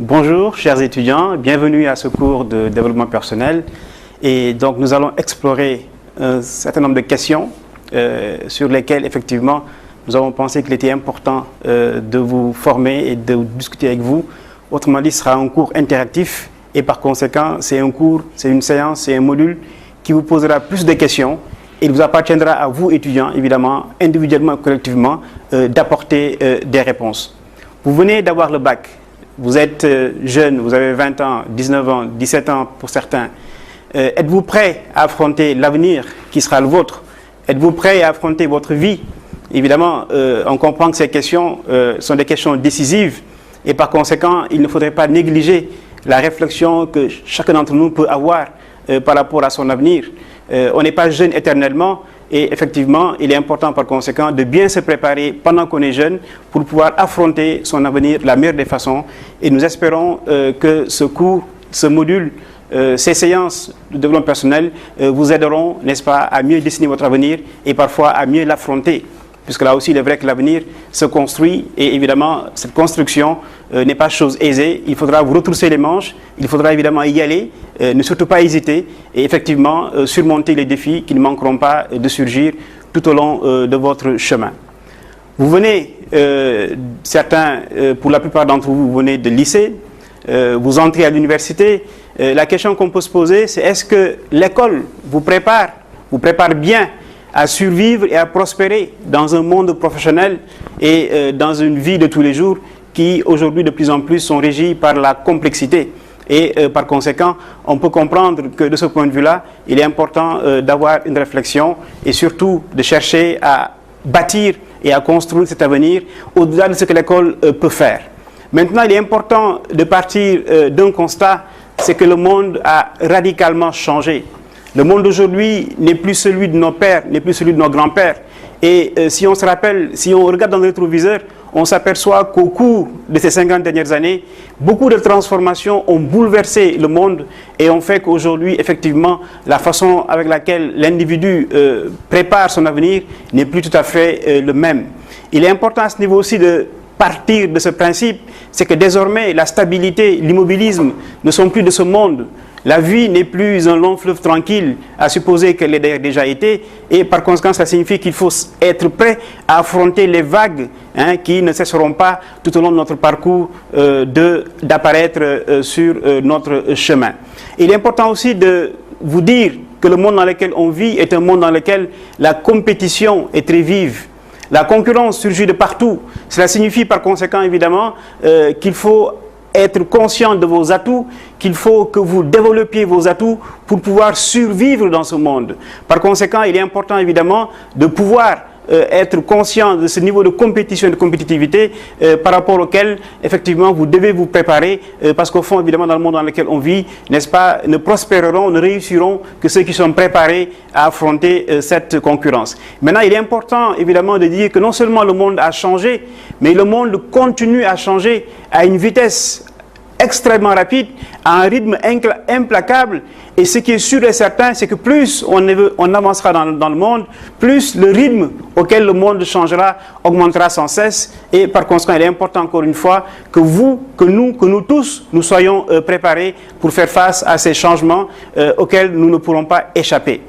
Bonjour chers étudiants, bienvenue à ce cours de développement personnel. Et donc nous allons explorer un certain nombre de questions sur lesquelles effectivement nous avons pensé qu'il était important de vous former et de discuter avec vous. Autrement dit, ce sera un cours interactif et par conséquent c'est un cours, c'est une séance, c'est un module qui vous posera plus de questions. Il vous appartiendra à vous étudiants, évidemment, individuellement et collectivement, d'apporter des réponses. Vous venez d'avoir le bac. Vous êtes jeune, vous avez 20 ans, 19 ans, 17 ans pour certains. Êtes-vous prêt à affronter l'avenir qui sera le vôtre? Êtes-vous prêt à affronter votre vie? Évidemment, on comprend que ces questions sont des questions décisives et par conséquent, il ne faudrait pas négliger la réflexion que chacun d'entre nous peut avoir par rapport à son avenir. On n'est pas jeune éternellement. Et effectivement, il est important par conséquent de bien se préparer pendant qu'on est jeune pour pouvoir affronter son avenir de la meilleure des façons. Et nous espérons que ce cours, ce module, ces séances de développement personnel vous aideront, n'est-ce pas, à mieux dessiner votre avenir et parfois à mieux l'affronter. Puisque là aussi, il est vrai que l'avenir se construit et évidemment, cette construction n'est pas chose aisée. Il faudra vous retrousser les manches, il faudra évidemment y aller, ne surtout pas hésiter et effectivement surmonter les défis qui ne manqueront pas de surgir tout au long de votre chemin. Vous venez, certains, pour la plupart d'entre vous, vous venez de lycée, vous entrez à l'université. La question qu'on peut se poser, c'est est-ce que l'école vous prépare bien à survivre et à prospérer dans un monde professionnel et dans une vie de tous les jours qui aujourd'hui de plus en plus sont régis par la complexité. Et par conséquent, on peut comprendre que de ce point de vue-là, il est important d'avoir une réflexion et surtout de chercher à bâtir et à construire cet avenir au-delà de ce que l'école peut faire. Maintenant, il est important de partir d'un constat, c'est que le monde a radicalement changé. Le monde d'aujourd'hui n'est plus celui de nos pères, n'est plus celui de nos grands-pères. Et si on se rappelle, si on regarde dans le rétroviseur, on s'aperçoit qu'au cours de ces 50 dernières années, beaucoup de transformations ont bouleversé le monde et ont fait qu'aujourd'hui, effectivement, la façon avec laquelle l'individu prépare son avenir n'est plus tout à fait le même. Il est important à ce niveau aussi de partir de ce principe, c'est que désormais, la stabilité, l'immobilisme ne sont plus de ce monde. La vie n'est plus un long fleuve tranquille, à supposer qu'elle l'ait d'ailleurs déjà été, et par conséquent, ça signifie qu'il faut être prêt à affronter les vagues qui ne cesseront pas tout au long de notre parcours d'apparaître sur notre chemin. Il est important aussi de vous dire que le monde dans lequel on vit est un monde dans lequel la compétition est très vive. La concurrence surgit de partout. Cela signifie par conséquent, évidemment, qu'il faut être conscient de vos atouts, qu'il faut que vous développiez vos atouts pour pouvoir survivre dans ce monde. Par conséquent, il est important évidemment de pouvoir être conscient de ce niveau de compétition et de compétitivité par rapport auquel effectivement vous devez vous préparer parce qu'au fond évidemment dans le monde dans lequel on vit, n'est-ce pas, ne prospéreront, ne réussiront que ceux qui sont préparés à affronter cette concurrence. Maintenant, il est important évidemment de dire que non seulement le monde a changé, mais le monde continue à changer à une vitesse extrêmement rapide, à un rythme implacable. Et ce qui est sûr et certain, c'est que plus on avancera dans le monde, plus le rythme auquel le monde changera augmentera sans cesse. Et par conséquent, il est important encore une fois que vous, que nous tous, nous soyons préparés pour faire face à ces changements auxquels nous ne pourrons pas échapper.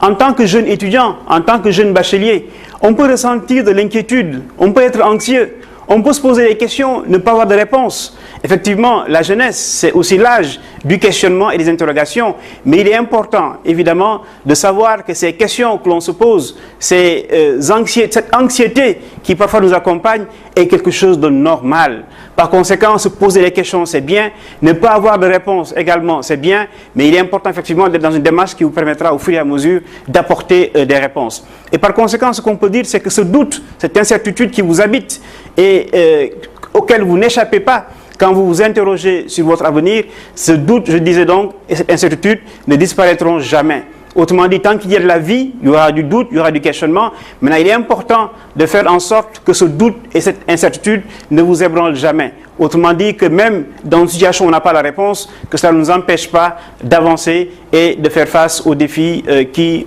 En tant que jeune étudiant, en tant que jeune bachelier, on peut ressentir de l'inquiétude, on peut être anxieux, on peut se poser des questions, ne pas avoir de réponse. Effectivement, la jeunesse, c'est aussi l'âge du questionnement et des interrogations. Mais il est important, évidemment, de savoir que ces questions que l'on se pose, cette anxiété qui parfois nous accompagne, est quelque chose de normal. Par conséquent, se poser des questions, c'est bien. Ne pas avoir de réponse également, c'est bien. Mais il est important, effectivement, d'être dans une démarche qui vous permettra, au fur et à mesure, d'apporter des réponses. Et par conséquent, ce qu'on peut dire, c'est que ce doute, cette incertitude qui vous habite et auquel vous n'échappez pas, quand vous vous interrogez sur votre avenir, ce doute, je disais donc, et cette incertitude ne disparaîtront jamais. Autrement dit, tant qu'il y a de la vie, il y aura du doute, il y aura du questionnement. Maintenant, il est important de faire en sorte que ce doute et cette incertitude ne vous ébranlent jamais. Autrement dit, que même dans une situation où on n'a pas la réponse, que ça ne nous empêche pas d'avancer et de faire face aux défis qui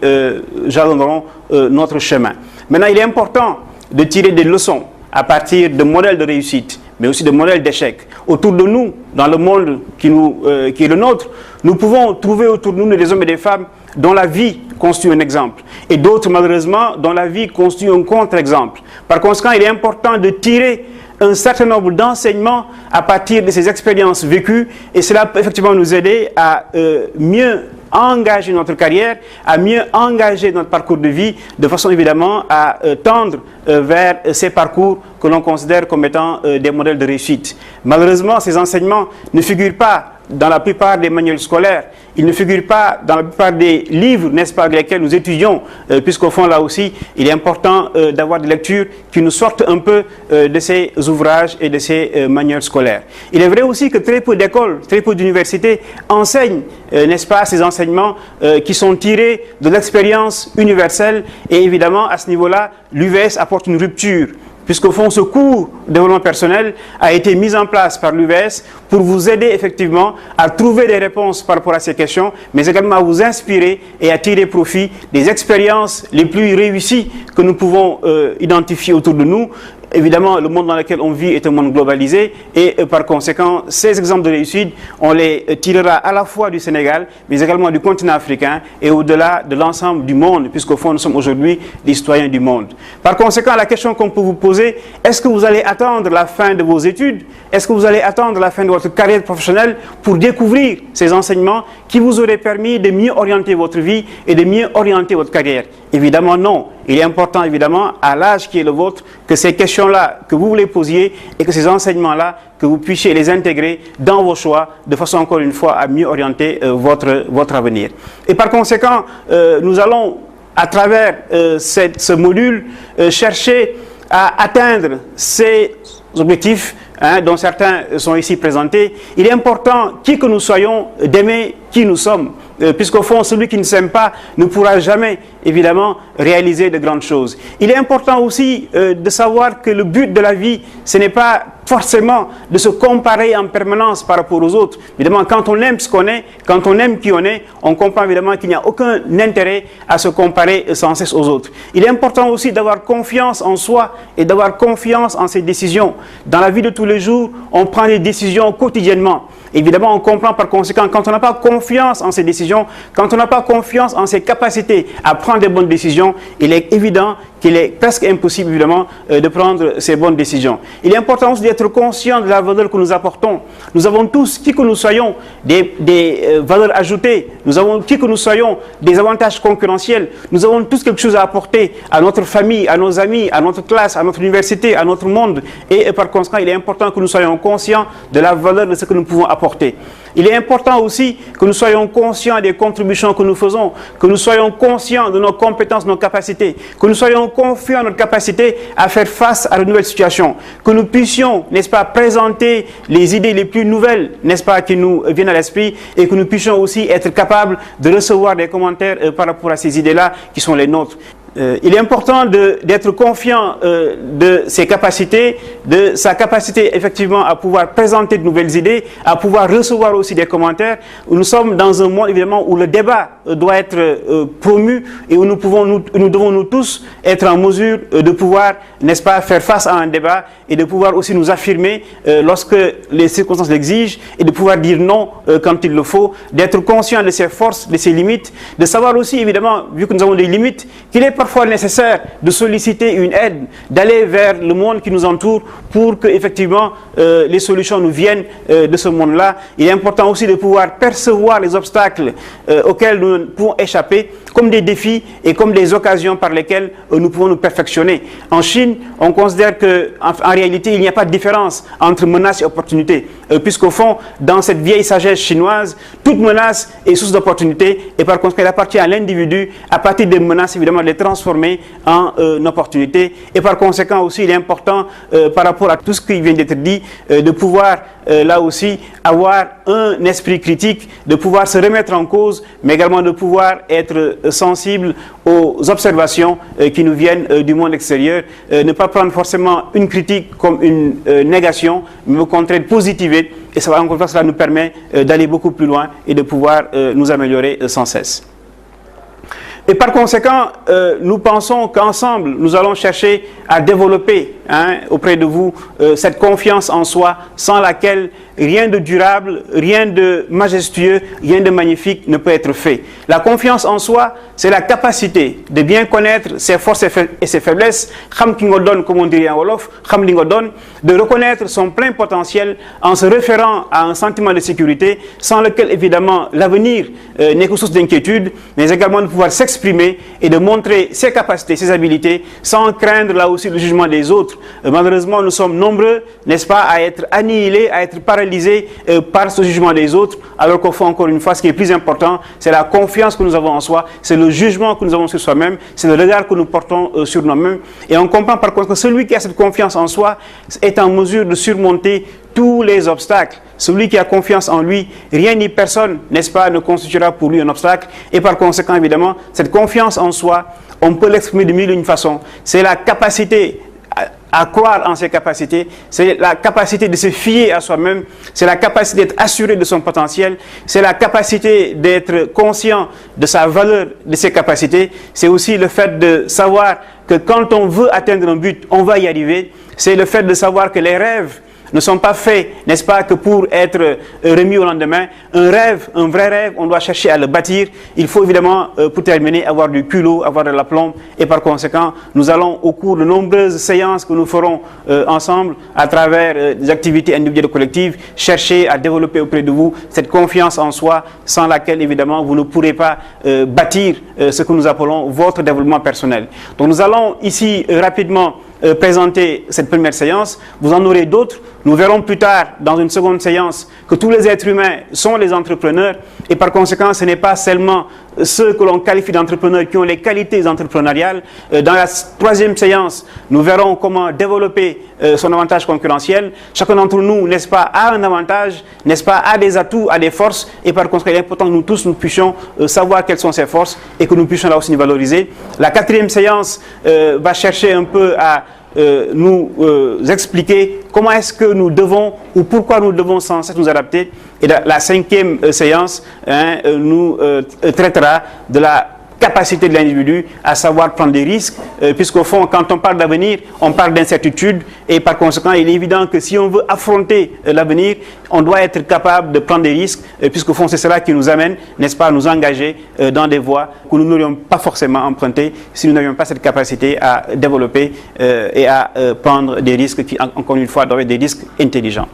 jalonneront notre chemin. Maintenant, il est important de tirer des leçons à partir de modèles de réussite. mais aussi de modèles d'échec. Autour de nous, dans le monde qui est le nôtre, nous pouvons trouver autour de nous des hommes et des femmes dont la vie constitue un exemple, et d'autres, malheureusement, dont la vie constitue un contre-exemple. Par conséquent, il est important de tirer un certain nombre d'enseignements à partir de ces expériences vécues, et cela peut effectivement nous aider à mieux engager notre carrière, à mieux engager notre parcours de vie, de façon évidemment à tendre vers ces parcours que l'on considère comme étant des modèles de réussite. Malheureusement, ces enseignements ne figurent pas dans la plupart des manuels scolaires, ils ne figurent pas dans la plupart des livres, n'est-ce pas, avec lesquels nous étudions, puisqu'au fond, là aussi, il est important d'avoir des lectures qui nous sortent un peu de ces ouvrages et de ces manuels scolaires. Il est vrai aussi que très peu d'écoles, très peu d'universités enseignent, n'est-ce pas, ces enseignements qui sont tirés de l'expérience universelle, et évidemment, à ce niveau-là, l'UVS apporte une rupture. Puisqu'au fond, ce cours de développement personnel a été mis en place par l'UVS pour vous aider effectivement à trouver des réponses par rapport à ces questions, mais également à vous inspirer et à tirer profit des expériences les plus réussies que nous pouvons identifier autour de nous. Évidemment, le monde dans lequel on vit est un monde globalisé et par conséquent, ces exemples de réussite, on les tirera à la fois du Sénégal, mais également du continent africain et au-delà de l'ensemble du monde, puisqu'au fond, nous sommes aujourd'hui des citoyens du monde. Par conséquent, la question qu'on peut vous poser, est-ce que vous allez attendre la fin de vos études? Est-ce que vous allez attendre la fin de votre carrière professionnelle pour découvrir ces enseignements qui vous auraient permis de mieux orienter votre vie et de mieux orienter votre carrière? Évidemment, non. Il est important, évidemment, à l'âge qui est le vôtre, que ces questions-là, que vous les posiez et que ces enseignements-là, que vous puissiez les intégrer dans vos choix, de façon, encore une fois, à mieux orienter votre avenir. Et par conséquent, nous allons, à travers ce module, chercher à atteindre ces objectifs dont certains sont ici présentés. Il est important, qui que nous soyons, d'aimer qui nous sommes. Puisqu'au fond, celui qui ne s'aime pas ne pourra jamais, évidemment, réaliser de grandes choses. Il est important aussi de savoir que le but de la vie, ce n'est pas forcément de se comparer en permanence par rapport aux autres. Évidemment, quand on aime ce qu'on est, quand on aime qui on est, on comprend évidemment qu'il n'y a aucun intérêt à se comparer sans cesse aux autres. Il est important aussi d'avoir confiance en soi et d'avoir confiance en ses décisions. Dans la vie de tous les jours, on prend des décisions quotidiennement. Évidemment, on comprend par conséquent, quand on n'a pas confiance en ses décisions, quand on n'a pas confiance en ses capacités à prendre des bonnes décisions, il est évident qu'il est presque impossible, évidemment, de prendre ces bonnes décisions. Il est important aussi d'être conscient de la valeur que nous apportons. Nous avons tous, qui que nous soyons, des valeurs ajoutées. Nous avons, qui que nous soyons, des avantages concurrentiels. Nous avons tous quelque chose à apporter à notre famille, à nos amis, à notre classe, à notre université, à notre monde. Et par conséquent, il est important que nous soyons conscients de la valeur de ce que nous pouvons apporter. Il est important aussi que nous soyons conscients des contributions que nous faisons, que nous soyons conscients de nos compétences, nos capacités, que nous soyons confiants en notre capacité à faire face à de nouvelles situations, que nous puissions, n'est-ce pas, présenter les idées les plus nouvelles, n'est-ce pas, qui nous viennent à l'esprit, et que nous puissions aussi être capables de recevoir des commentaires par rapport à ces idées-là qui sont les nôtres. Il est important d'être confiant de ses capacités, de sa capacité effectivement à pouvoir présenter de nouvelles idées, à pouvoir recevoir aussi des commentaires. Nous sommes dans un monde évidemment où le débat doit être promu et où nous devons nous tous être en mesure de pouvoir, n'est-ce pas, faire face à un débat et de pouvoir aussi nous affirmer lorsque les circonstances l'exigent et de pouvoir dire non quand il le faut, d'être conscient de ses forces, de ses limites, de savoir aussi évidemment, vu que nous avons des limites, qu'il est parfois nécessaire de solliciter une aide, d'aller vers le monde qui nous entoure pour que effectivement les solutions nous viennent de ce monde-là. Il est important aussi de pouvoir percevoir les obstacles auxquels nous pouvons échapper comme des défis et comme des occasions par lesquelles nous pouvons nous perfectionner. En Chine, on considère qu'en réalité, il n'y a pas de différence entre menace et opportunité, puisqu'au fond, dans cette vieille sagesse chinoise, toute menace est source d'opportunité et par conséquent, il appartient à l'individu, à partir des menaces, évidemment, de les transformer en opportunité. Et par conséquent aussi, il est important, par rapport à tout ce qui vient d'être dit, de pouvoir là aussi avoir un esprit critique, de pouvoir se remettre en cause, mais également de pouvoir être sensible aux observations qui nous viennent du monde extérieur, ne pas prendre forcément une critique comme une négation, mais au contraire positiver, et ça va encore une fois, cela nous permet d'aller beaucoup plus loin et de pouvoir nous améliorer sans cesse. Et par conséquent, nous pensons qu'ensemble, nous allons chercher à développer auprès de vous cette confiance en soi sans laquelle rien de durable, rien de majestueux, rien de magnifique ne peut être fait. La confiance en soi, c'est la capacité de bien connaître ses forces et ses faiblesses, xam ki nga doon, comme on dirait en Wolof, xam li nga doon, de reconnaître son plein potentiel en se référant à un sentiment de sécurité sans lequel évidemment l'avenir n'est que source d'inquiétude, mais également de pouvoir s'exprimer et de montrer ses capacités, ses habiletés sans craindre là aussi le jugement des autres. Malheureusement, nous sommes nombreux, n'est-ce pas, à être annihilés, à être paralysés par ce jugement des autres, alors qu'au fond, encore une fois, ce qui est plus important, c'est la confiance que nous avons en soi, c'est le jugement que nous avons sur soi-même, c'est le regard que nous portons sur nous-mêmes. Et on comprend par contre que celui qui a cette confiance en soi est en mesure de surmonter tous les obstacles. Celui qui a confiance en lui, rien ni personne, n'est-ce pas, ne constituera pour lui un obstacle. Et par conséquent, évidemment, cette confiance en soi, on peut l'exprimer de mille et une façons. C'est la capacité à croire en ses capacités, c'est la capacité de se fier à soi-même, c'est la capacité d'être assuré de son potentiel, c'est la capacité d'être conscient de sa valeur, de ses capacités, c'est aussi le fait de savoir que quand on veut atteindre un but, on va y arriver, c'est le fait de savoir que les rêves ne sont pas faits, n'est-ce pas, que pour être remis au lendemain. Un rêve, un vrai rêve, on doit chercher à le bâtir. Il faut évidemment, pour terminer, avoir du culot, avoir de l'aplomb. Et par conséquent, nous allons, au cours de nombreuses séances que nous ferons ensemble, à travers des activités individuelles et collectives, chercher à développer auprès de vous cette confiance en soi, sans laquelle, évidemment, vous ne pourrez pas bâtir ce que nous appelons votre développement personnel. Donc nous allons ici rapidement présenter cette première séance. Vous en aurez d'autres. Nous verrons plus tard, dans une seconde séance, que tous les êtres humains sont les entrepreneurs et par conséquent, ce n'est pas seulement ceux que l'on qualifie d'entrepreneurs qui ont les qualités entrepreneuriales. Dans la troisième séance, nous verrons comment développer son avantage concurrentiel. Chacun d'entre nous, n'est-ce pas, a un avantage, n'est-ce pas, a des atouts, a des forces et par conséquent, il est important que nous tous, nous puissions savoir quelles sont ces forces et que nous puissions là aussi nous valoriser. La quatrième séance va chercher un peu à nous expliquer comment est-ce que nous devons ou pourquoi nous devons sans cesse nous adapter. Et la cinquième séance nous traitera de la capacité de l'individu à savoir prendre des risques, puisqu'au fond, quand on parle d'avenir, on parle d'incertitude, et par conséquent, il est évident que si on veut affronter l'avenir, on doit être capable de prendre des risques, puisqu'au fond, c'est cela qui nous amène, n'est-ce pas, à nous engager dans des voies que nous n'aurions pas forcément empruntées si nous n'avions pas cette capacité à développer et à prendre des risques qui, encore une fois, doivent être des risques intelligents.